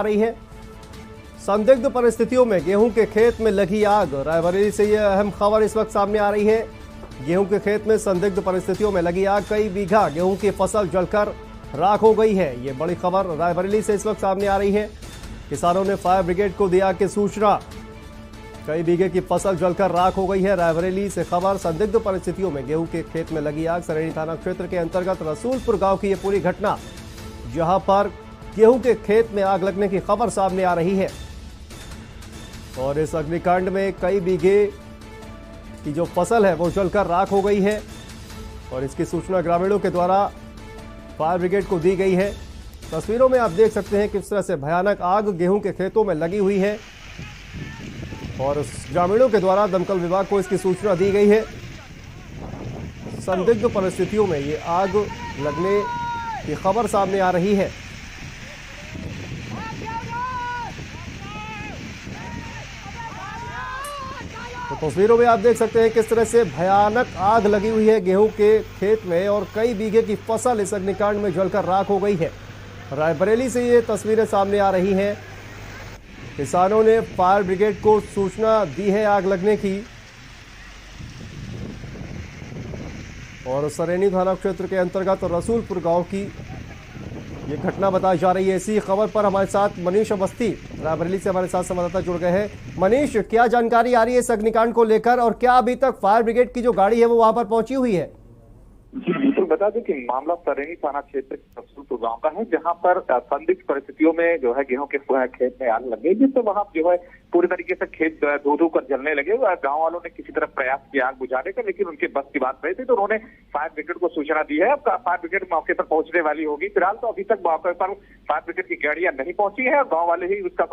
रही है। संदिग्ध परिस्थितियों में गेहूं के खेत में लगी आग। रायबरेली से यह अहम खबर इस वक्त सामने आ रही है। गेहूं के खेत में संदिग्ध परिस्थितियों में लगी आग, कई बीघा गेहूं की फसल जलकर राख हो गई है। ये बड़ी खबर रायबरेली से इस वक्त सामने आ रही है। किसानों ने फायर ब्रिगेड को दिया कि सूचना, कई बीघे की फसल जलकर राख हो गई है। रायबरेली से खबर, संदिग्ध परिस्थितियों में गेहूं के खेत में लगी आग। सरेनी थाना क्षेत्र के अंतर्गत रसूलपुर गांव की यह पूरी घटना, जहां पर गेहूं के खेत में आग लगने की खबर सामने आ रही है। और इस अग्निकांड में कई बीघे की जो फसल है वो जलकर राख हो गई है और इसकी सूचना ग्रामीणों के द्वारा फायर ब्रिगेड को दी गई है। तस्वीरों में आप देख सकते हैं किस तरह से भयानक आग गेहूं के खेतों में लगी हुई है और ग्रामीणों के द्वारा दमकल विभाग को इसकी सूचना दी गई है। संदिग्ध परिस्थितियों में ये आग लगने की खबर सामने आ रही है। तो तस्वीरों में आप देख सकते हैं किस तरह से भयानक आग लगी हुई है गेहूं के खेत में और कई बीघे की फसल इस अग्निकांड में जलकर राख हो गई है। रायबरेली से ये तस्वीरें सामने आ रही हैं। किसानों ने फायर ब्रिगेड को सूचना दी है आग लगने की और सरेनी थाना क्षेत्र के अंतर्गत रसूलपुर गांव की ये घटना बताई जा रही है। इसी खबर पर हमारे साथ मनीष अवस्थी रायबरेली से हमारे साथ संवाददाता जुड़ गए हैं। मनीष, क्या जानकारी आ रही है इस अग्निकांड को लेकर और क्या अभी तक फायर ब्रिगेड की जो गाड़ी है वो वहां पर पहुंची हुई है? जी बिल्कुल, बता दें कि मामला सरेनी थाना क्षेत्र के रसूलपुर गांव का है, जहां पर संदिग्ध परिस्थितियों में जो है गेहूं के खेत में आग लग गई, जिससे वहां जो है पूरी तरीके से खेत धो कर जलने लगे। गांव वालों ने किसी तरह प्रयास किया आग बुझाने का, लेकिन उनके बस की बात नहीं थी, तो उन्होंने फायर ब्रिगेड को सूचना दी है। अब फायर ब्रिगेड मौके पर पहुंचने वाली होगी। फिलहाल तो अभी तक मौके पर फायर ब्रिगेड की गाड़ियां नहीं पहुंची है और गाँव वाले ही उसका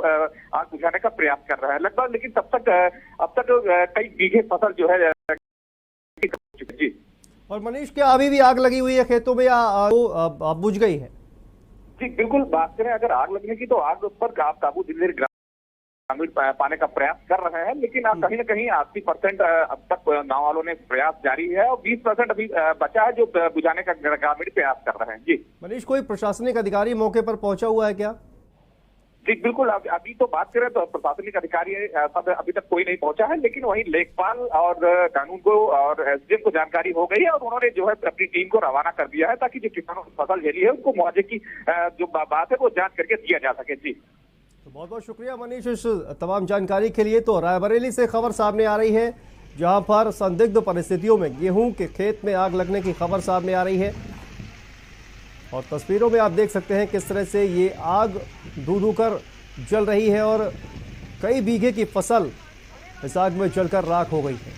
आग बुझाने का प्रयास कर रहे हैं लगभग, लेकिन अब तक कई बीघे फसल जो है जी। और मनीष, क्या अभी भी आग लगी हुई है खेतों में या वो बुझ गई है? जी बिल्कुल, बात करें अगर आग लगने की तो आग पर काबू धीरे ग्रामीण पाने का प्रयास कर रहे हैं, लेकिन कहीं न कहीं 80% अब तक गांव वालों ने प्रयास जारी है और 20% अभी बचा है जो बुझाने का ग्रामीण प्रयास कर रहे हैं। जी मनीष, कोई प्रशासनिक अधिकारी मौके पर पहुंचा हुआ है क्या? जी बिल्कुल, अभी तो बात करें तो प्रशासनिक अधिकारी सब अभी तक कोई नहीं पहुंचा है, लेकिन वहीं लेखपाल और कानून को और एसडीएम को जानकारी हो गई है और उन्होंने जो है अपनी टीम को रवाना कर दिया है ताकि जो किसानों की फसल झेली है उनको मुआवजे की जो बात है वो जांच करके दिया जा सके। जी तो बहुत बहुत शुक्रिया मनीष इस तमाम जानकारी के लिए। तो रायबरेली से खबर सामने आ रही है, जहां पर संदिग्ध परिस्थितियों में गेहूं के खेत में आग लगने की खबर सामने आ रही है और तस्वीरों में आप देख सकते हैं किस तरह से ये आग धू कर जल रही है और कई बीघे की फसल इस आग में जलकर राख हो गई है।